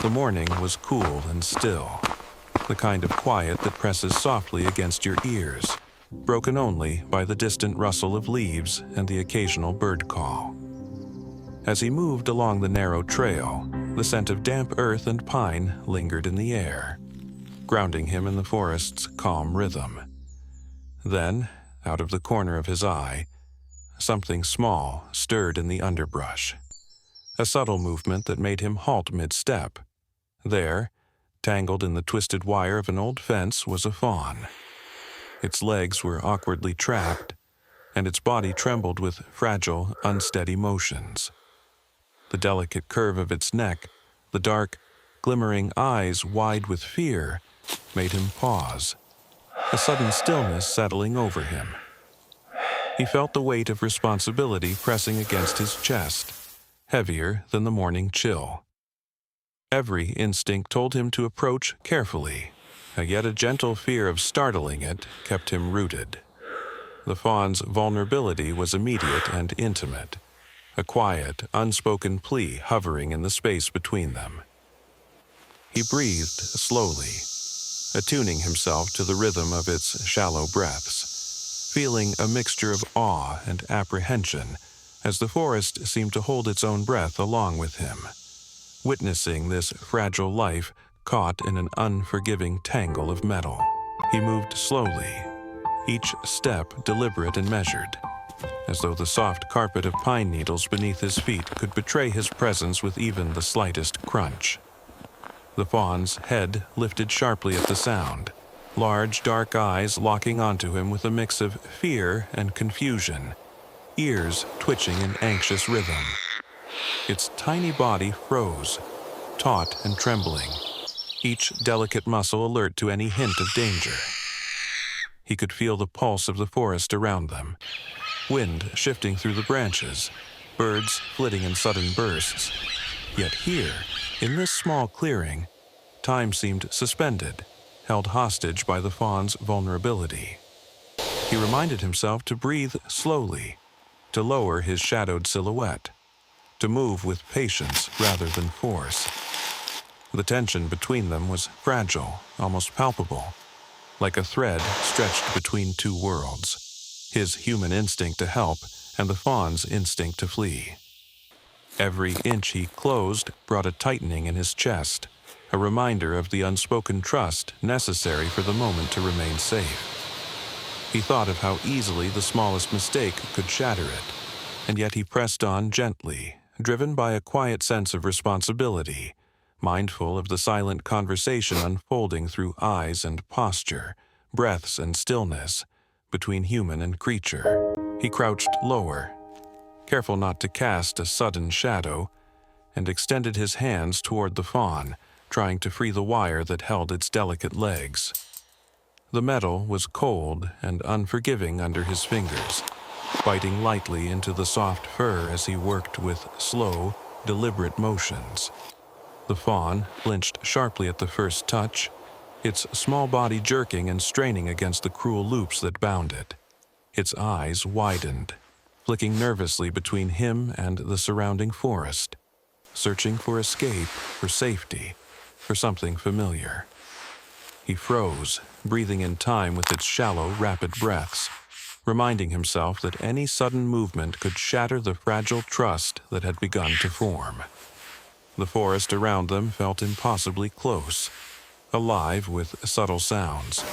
The morning was cool and still, the kind of quiet that presses softly against your ears, broken only by the distant rustle of leaves and the occasional bird call. As he moved along the narrow trail, the scent of damp earth and pine lingered in the air, grounding him in the forest's calm rhythm. Then, out of the corner of his eye, something small stirred in the underbrush, a subtle movement that made him halt mid-step. There, tangled in the twisted wire of an old fence, was a fawn. Its legs were awkwardly trapped, and its body trembled with fragile, unsteady motions. The delicate curve of its neck, the dark, glimmering eyes wide with fear, made him pause, a sudden stillness settling over him. He felt the weight of responsibility pressing against his chest, heavier than the morning chill. Every instinct told him to approach carefully, yet a gentle fear of startling it kept him rooted. The fawn's vulnerability was immediate and intimate, a quiet, unspoken plea hovering in the space between them. He breathed slowly, attuning himself to the rhythm of its shallow breaths, feeling a mixture of awe and apprehension as the forest seemed to hold its own breath along with him, witnessing this fragile life caught in an unforgiving tangle of metal. He moved slowly, each step deliberate and measured, as though the soft carpet of pine needles beneath his feet could betray his presence with even the slightest crunch. The fawn's head lifted sharply at the sound, large dark eyes locking onto him with a mix of fear and confusion, ears twitching in anxious rhythm. Its tiny body froze, taut and trembling, each delicate muscle alert to any hint of danger. He could feel the pulse of the forest around them, wind shifting through the branches, birds flitting in sudden bursts. Yet here, in this small clearing, time seemed suspended, held hostage by the fawn's vulnerability. He reminded himself to breathe slowly, to lower his shadowed silhouette, to move with patience rather than force. The tension between them was fragile, almost palpable, like a thread stretched between two worlds, his human instinct to help and the fawn's instinct to flee. Every inch he closed brought a tightening in his chest, a reminder of the unspoken trust necessary for the moment to remain safe. He thought of how easily the smallest mistake could shatter it, and yet he pressed on gently, driven by a quiet sense of responsibility, mindful of the silent conversation unfolding through eyes and posture, breaths and stillness, between human and creature. He crouched lower, careful not to cast a sudden shadow, and extended his hands toward the fawn, trying to free the wire that held its delicate legs. The metal was cold and unforgiving under his fingers, biting lightly into the soft fur as he worked with slow, deliberate motions. The fawn flinched sharply at the first touch, its small body jerking and straining against the cruel loops that bound it. Its eyes widened, flicking nervously between him and the surrounding forest, searching for escape, for safety, for something familiar. He froze, breathing in time with its shallow, rapid breaths, reminding himself that any sudden movement could shatter the fragile trust that had begun to form. The forest around them felt impossibly close, alive with subtle sounds.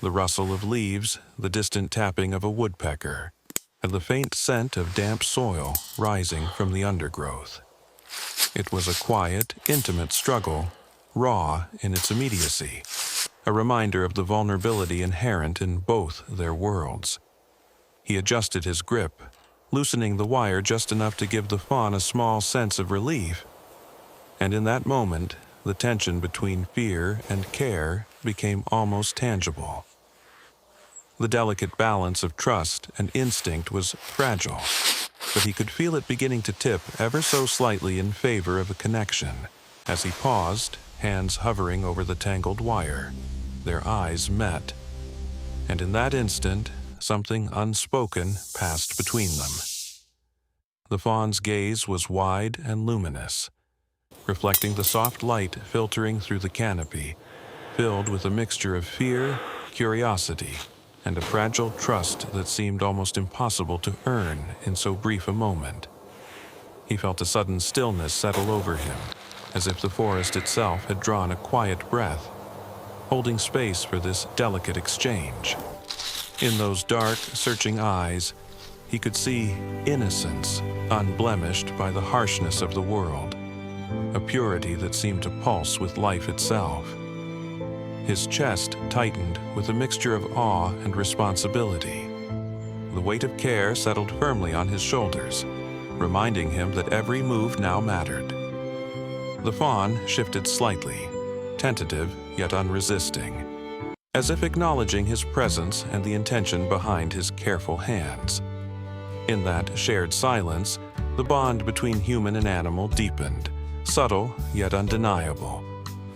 The rustle of leaves, the distant tapping of a woodpecker, and the faint scent of damp soil rising from the undergrowth. It was a quiet, intimate struggle, raw in its immediacy, a reminder of the vulnerability inherent in both their worlds. He adjusted his grip, loosening the wire just enough to give the fawn a small sense of relief, and in that moment, the tension between fear and care became almost tangible. The delicate balance of trust and instinct was fragile, but he could feel it beginning to tip ever so slightly in favor of a connection. As he paused, hands hovering over the tangled wire, their eyes met, and in that instant, something unspoken passed between them. The fawn's gaze was wide and luminous, reflecting the soft light filtering through the canopy, filled with a mixture of fear, curiosity, and a fragile trust that seemed almost impossible to earn in so brief a moment. He felt a sudden stillness settle over him, as if the forest itself had drawn a quiet breath, holding space for this delicate exchange. In those dark, searching eyes, he could see innocence, unblemished by the harshness of the world, a purity that seemed to pulse with life itself. His chest tightened with a mixture of awe and responsibility. The weight of care settled firmly on his shoulders, reminding him that every move now mattered. The fawn shifted slightly, tentative yet unresisting, as if acknowledging his presence and the intention behind his careful hands. In that shared silence, the bond between human and animal deepened, subtle yet undeniable,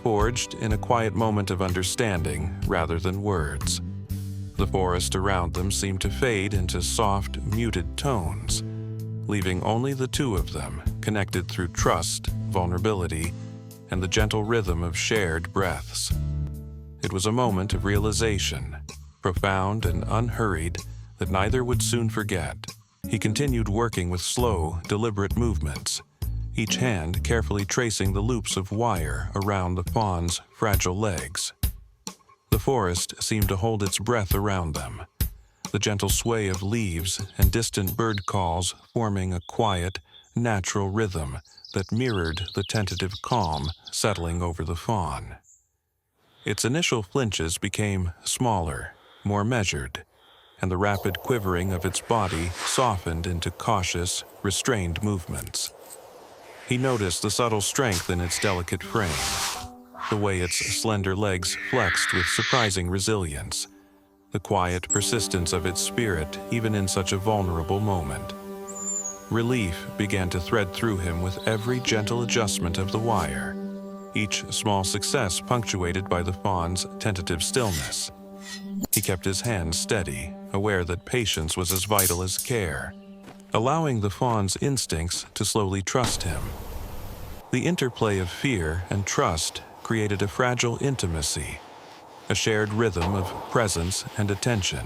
forged in a quiet moment of understanding rather than words. The forest around them seemed to fade into soft, muted tones, leaving only the two of them, connected through trust, vulnerability, and the gentle rhythm of shared breaths. It was a moment of realization, profound and unhurried, that neither would soon forget. He continued working with slow, deliberate movements, each hand carefully tracing the loops of wire around the fawn's fragile legs. The forest seemed to hold its breath around them, the gentle sway of leaves and distant bird calls forming a quiet, natural rhythm that mirrored the tentative calm settling over the fawn. Its initial flinches became smaller, more measured, and the rapid quivering of its body softened into cautious, restrained movements. He noticed the subtle strength in its delicate frame, the way its slender legs flexed with surprising resilience, the quiet persistence of its spirit even in such a vulnerable moment. Relief began to thread through him with every gentle adjustment of the wire, each small success punctuated by the fawn's tentative stillness. He kept his hands steady, aware that patience was as vital as care, allowing the fawn's instincts to slowly trust him. The interplay of fear and trust created a fragile intimacy, a shared rhythm of presence and attention.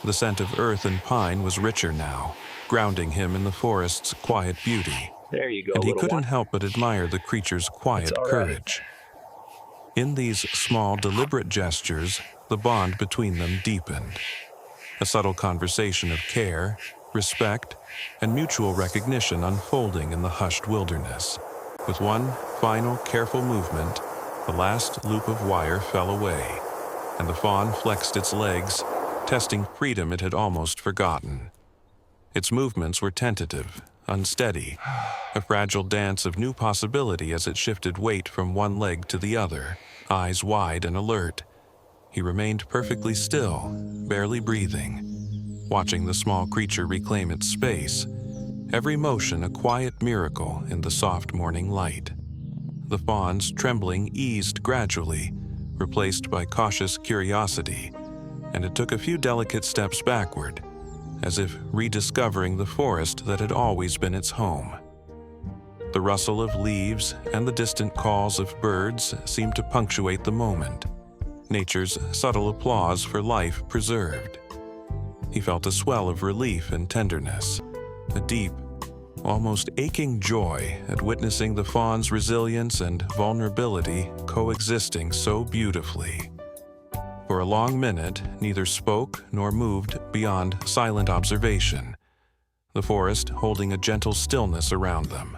The scent of earth and pine was richer now, grounding him in the forest's quiet beauty. There you go, and he little couldn't one. help but admire the creature's quiet courage. In these small, deliberate gestures, the bond between them deepened. A subtle conversation of care, respect, and mutual recognition unfolding in the hushed wilderness. With one final, careful movement, the last loop of wire fell away, and the fawn flexed its legs, testing freedom it had almost forgotten. Its movements were tentative, unsteady, a fragile dance of new possibility as it shifted weight from one leg to the other, eyes wide and alert. He remained perfectly still, barely breathing, watching the small creature reclaim its space, every motion a quiet miracle in the soft morning light. The fawn's trembling eased gradually, replaced by cautious curiosity, and it took a few delicate steps backward, as if rediscovering the forest that had always been its home. The rustle of leaves and the distant calls of birds seemed to punctuate the moment, nature's subtle applause for life preserved. He felt a swell of relief and tenderness, a deep, almost aching joy at witnessing the fawn's resilience and vulnerability coexisting so beautifully. For a long minute, neither spoke nor moved beyond silent observation, the forest holding a gentle stillness around them.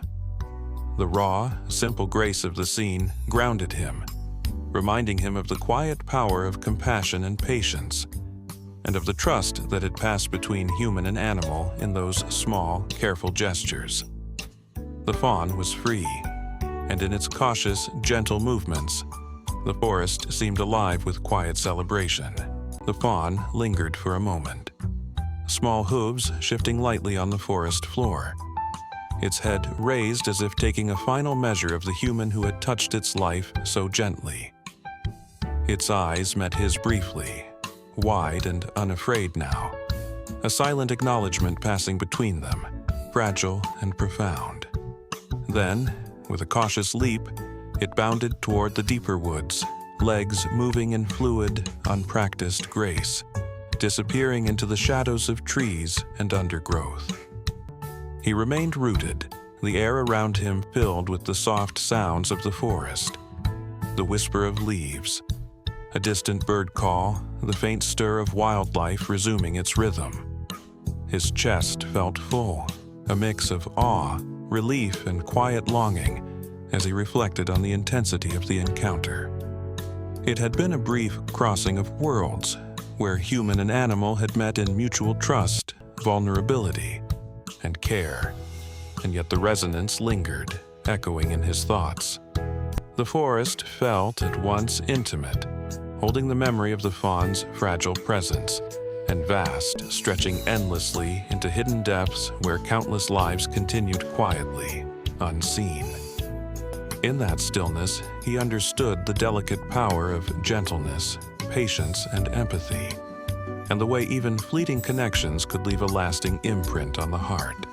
The raw, simple grace of the scene grounded him, reminding him of the quiet power of compassion and patience, and of the trust that had passed between human and animal in those small, careful gestures. The fawn was free, and in its cautious, gentle movements, the forest seemed alive with quiet celebration. The fawn lingered for a moment, small hooves shifting lightly on the forest floor, its head raised as if taking a final measure of the human who had touched its life so gently. Its eyes met his briefly, wide and unafraid now, a silent acknowledgement passing between them, fragile and profound. Then, With a cautious leap, it bounded toward the deeper woods, legs moving in fluid, unpracticed grace, disappearing into the shadows of trees and undergrowth. He remained rooted, the air around him filled with the soft sounds of the forest, the whisper of leaves, a distant bird call, the faint stir of wildlife resuming its rhythm. His chest felt full, a mix of awe, relief, and quiet longing as he reflected on the intensity of the encounter. It had been a brief crossing of worlds, where human and animal had met in mutual trust, vulnerability, and care, and yet the resonance lingered, echoing in his thoughts. The forest felt at once intimate, holding the memory of the fawn's fragile presence, and vast, stretching endlessly into hidden depths where countless lives continued quietly, unseen. In that stillness, he understood the delicate power of gentleness, patience, and empathy, and the way even fleeting connections could leave a lasting imprint on the heart.